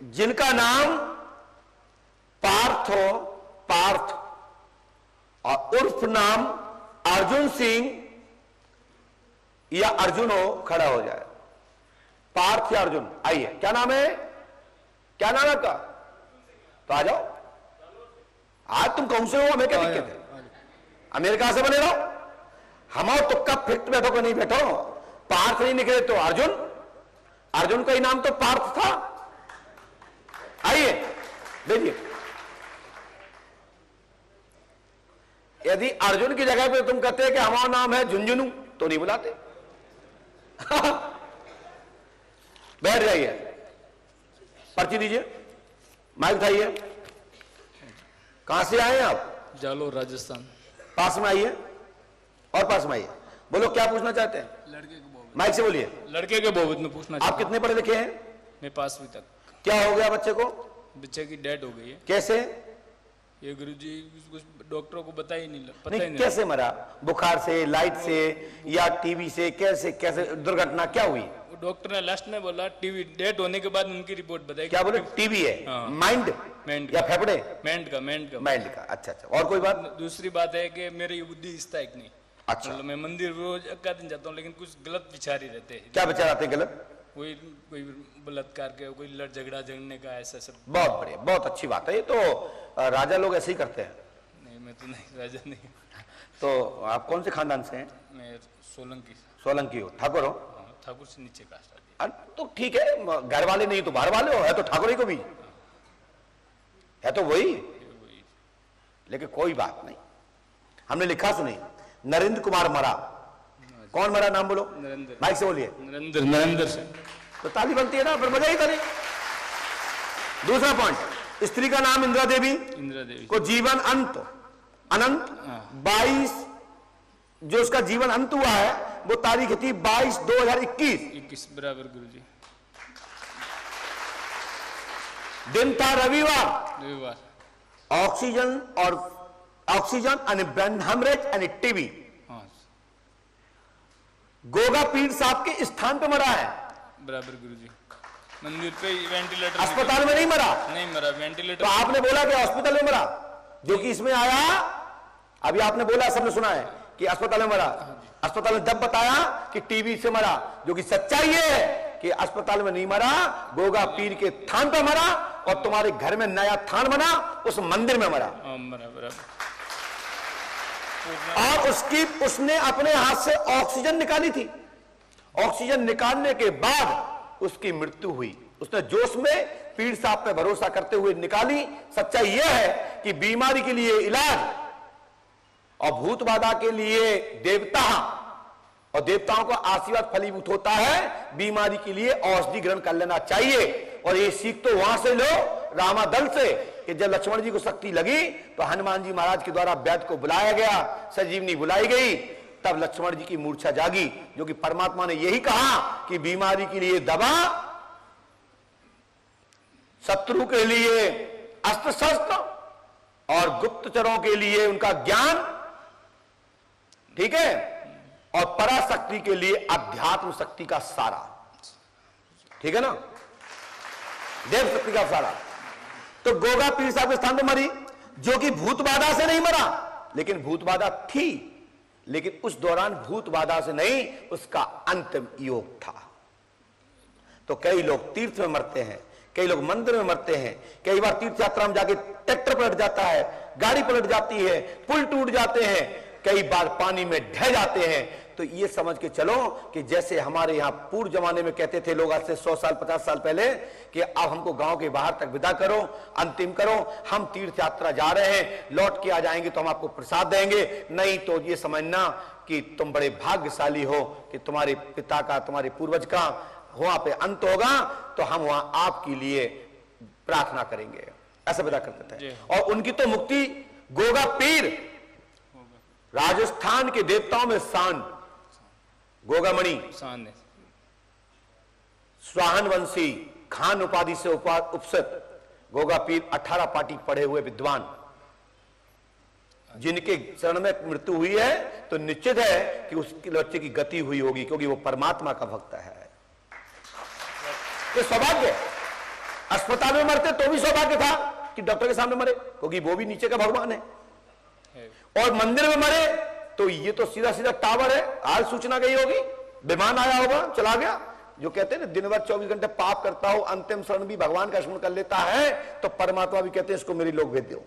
जिनका नाम पार्थ हो, पार्थ, और उर्फ नाम अर्जुन सिंह या अर्जुन हो, खड़ा हो जाए। पार्थ या अर्जुन, आइए। क्या नाम है, क्या नाम है आपका? तो आ जाओ। आज तुम कौन से हो, हमें क्या दिक्कत है? अमेरिका से बने रहो, हम और तुक्का फिट बैठो कि नहीं बैठो। पार्थ नहीं निकले तो अर्जुन, अर्जुन का ही नाम तो पार्थ था। आइए देखिए, यदि अर्जुन की जगह पे तुम कहते हैं कि हमारा नाम है झुंझुनू, तो नहीं बुलाते। बैठ जाइए, पर्ची दीजिए, माइक उठाइए। कहां से आए हैं आप? जालोर, राजस्थान। पास में आइए, और पास में आइए। बोलो क्या पूछना चाहते हैं? लड़के के बोवित, माइक से बोलिए। लड़के के बोवित में पूछना। आप कितने पढ़े लिखे हैं? मैं 5वीं तक। क्या हो गया बच्चे को? बच्चे की डेथ हो गई है। कैसे? ये गुरुजी डॉक्टरों को पता ही नहीं, पता नहीं, ही नहीं। कैसे मरा? बुखार से, लाइट से, या टीवी से? कैसे कैसे दुर्घटना क्या हुई? डॉक्टर ने लास्ट में बोला टीवी, डेथ होने के बाद उनकी रिपोर्ट बताई। क्या बोले? टीवी है? हाँ। माइंड मेंट या फेफड़े? मेंट का माइंड का। अच्छा अच्छा, और कोई बात? दूसरी बात है कि मेरी बुद्धि स्थायिक नहीं। अच्छा, मतलब मैं मंदिर रोज का दिन जाता हूँ, लेकिन कुछ गलत विचार ही रहते हैं। क्या विचार आते हैं गलत? कोई कोई बलात्कार के, कोई लड़ झगड़ा झगड़ने का, ऐसा सब। बहुत बढ़िया, बहुत अच्छी बात है। ये तो राजा लोग ऐसे ही करते हैं। नहीं, मैं तो नहीं, राजा नहीं। तो आप कौन से खानदान से हैं? मैं सोलंकी। सोलंकी हो, ठाकुर हो? ठाकुर से नीचे कास्ट आती तो ठीक है, घर वाले नहीं तो बाहर वाले हो, है तो ठाकुर ही को भी है, तो वही। लेकिन कोई बात नहीं, हमने लिखा सुनी। नरेंद्र कुमार मरा। कौन मरा? नाम बोलो, नरेंद्र। माइक से बोलिए। नरेंद्र, नरेंद्र से। तो ताली बनती है ना, फिर मजा ही करे। दूसरा पॉइंट, स्त्री का नाम इंदिरा देवी। इंदिरा देवी को जीवन अंत अनंत 22, जो उसका जीवन अंत हुआ है वो तारीख थी 22/2021। 21 बराबर गुरुजी। दिन था रविवार। रविवार। Oxygen and brain haemorrhage and TB. हाँ गोगा पीर साहब के स्थान पे मरा है। बराबर गुरुजी। मंदिर पे वेंटिलेटर। अस्पताल में नहीं मरा। नहीं मरा, वेंटिलेटर। तो आपने बोला कि हॉस्पिटल में मरा, जो कि इसमें आया। अभी आपने बोला, सबने सुना है कि अस्पताल में मरा। अस्पताल में जब बताया कि टीबी से मरा, जो कि सच्चाई ये है कि अस्पताल में नहीं मरा, गोगा पीर के थान पे मरा, और तुम्हारे घर में नया थान बना, उस मंदिर में मरा। और उसने अपने हाथ से ऑक्सीजन निकाली थी। ऑक्सीजन निकालने के बाद उसकी मृत्यु हुई। उसने जोश में पीर साहब पे भरोसा करते हुए निकाली। सच्चाई यह है कि बीमारी के लिए इलाज और भूत बाधा के लिए देवता, और देवताओं का आशीर्वाद फलीभूत होता है। बीमारी के लिए औषधि ग्रहण कर लेना चाहिए। और ये सीख तो वहां से लो, रामादल से, कि जब लक्ष्मण जी को शक्ति लगी तो हनुमान जी महाराज के द्वारा वैद्य को बुलाया गया, संजीवनी बुलाई गई, तब लक्ष्मण जी की मूर्छा जागी। जो कि परमात्मा ने यही कहा कि बीमारी के लिए दवा, शत्रु के लिए अस्त्र शस्त्र, और गुप्तचरों के लिए उनका ज्ञान, ठीक है, और पराशक्ति के लिए अध्यात्म शक्ति का सारा। ठीक है ना, देव शक्ति का सारा। तो गोगा पीर साहब के स्थान पर मरी, जो कि भूत बाधा से नहीं मरा, लेकिन भूत बाधा थी, लेकिन उस दौरान भूत बाधा से नहीं, उसका अंतिम योग था। तो कई लोग तीर्थ में मरते हैं, कई लोग मंदिर में मरते हैं, कई बार तीर्थ यात्रा में जाके ट्रैक्टर पलट जाता है, गाड़ी पलट जाती है, पुल टूट जाते हैं, कई बार पानी में ढह जाते हैं। तो ये समझ के चलो कि जैसे हमारे यहाँ पूर्व जमाने में कहते थे लोग, आज से 100 साल 50 साल पहले, कि अब हमको गांव के बाहर तक विदा करो, अंतिम करो, हम तीर्थ यात्रा जा रहे हैं, लौट के आ जाएंगे तो हम आपको प्रसाद देंगे। नहीं तो ये समझना कि तुम बड़े भाग्यशाली हो कि तुम्हारे पिता का, तुम्हारे पूर्वज का वहां पे अंत होगा, तो हम वहां आपके लिए प्रार्थना करेंगे, ऐसा विदा करते थे। और उनकी तो मुक्ति गोगा पीर, राजस्थान के देवताओं में शान, गोगामणि, स्वाहन वंशी, खान उपाधि से उपसत गोगा पीर 18 पाटी पढ़े हुए विद्वान, जिनके चरण में मृत्यु हुई है, तो निश्चित है कि उसके बच्चे की गति हुई होगी, क्योंकि वो परमात्मा का भक्त है। ये सौभाग्य। अस्पताल में मरते तो भी सौभाग्य था कि डॉक्टर के सामने मरे, क्योंकि वो भी नीचे का भगवान है। और मंदिर में मरे तो ये तो सीधा सीधा टावर है, आज सूचना गई होगी, विमान आया होगा, चला गया। जो कहते हैं ना दिन भर 24 घंटे पाप करता हो, अंतिम क्षण भी भगवान का स्मरण कर लेता है, तो परमात्मा भी कहते हैं इसको मेरी लोग भेज दो।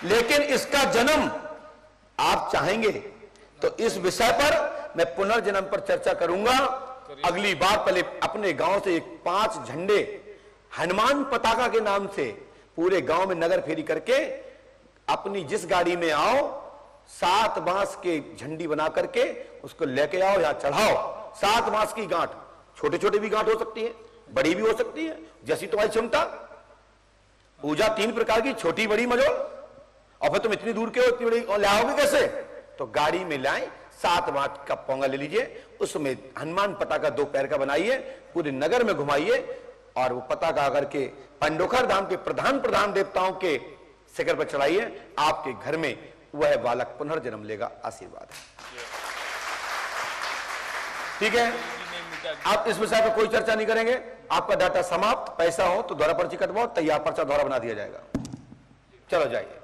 लेकिन इसका जन्म आप चाहेंगे तो इस विषय पर मैं पुनर्जन्म पर चर्चा करूंगा अगली बार। पहले अपने गांव से 5 झंडे हनुमान पताका के नाम से पूरे गांव में नगर फेरी करके अपनी जिस गाड़ी में आओ 7 बांस के झंडी बना करके उसको लेके आओ, यहां चढ़ाओ। 7 बांस की गांठ, छोटे छोटे भी गांठ हो सकती है, बड़ी भी हो सकती है, जैसी तुम्हारी क्षमता। पूजा 3 प्रकार की, छोटी बड़ी मझोल। और फिर तुम इतनी दूर के हो, इतनी बड़ी लाओगे कैसे? तो गाड़ी में लाए, 7 बांस का पोंगा ले लीजिए, उसमें हनुमान पताका 2 पैर का बनाइए, पूरे नगर में घुमाइए और वो पताका आकर के पंडोखर धाम के प्रधान देवताओं के शिखर पर चढ़ाइए। आपके घर में वह बालक पुनर्जन्म लेगा। आशीर्वाद है। ठीक है, आप इस विषय पर कोई चर्चा नहीं करेंगे। आपका डाटा समाप्त। पैसा हो तो दोहरा पर्ची कटवाओ, तैयार पर्चा दोहरा बना दिया जाएगा। चलो जाइए।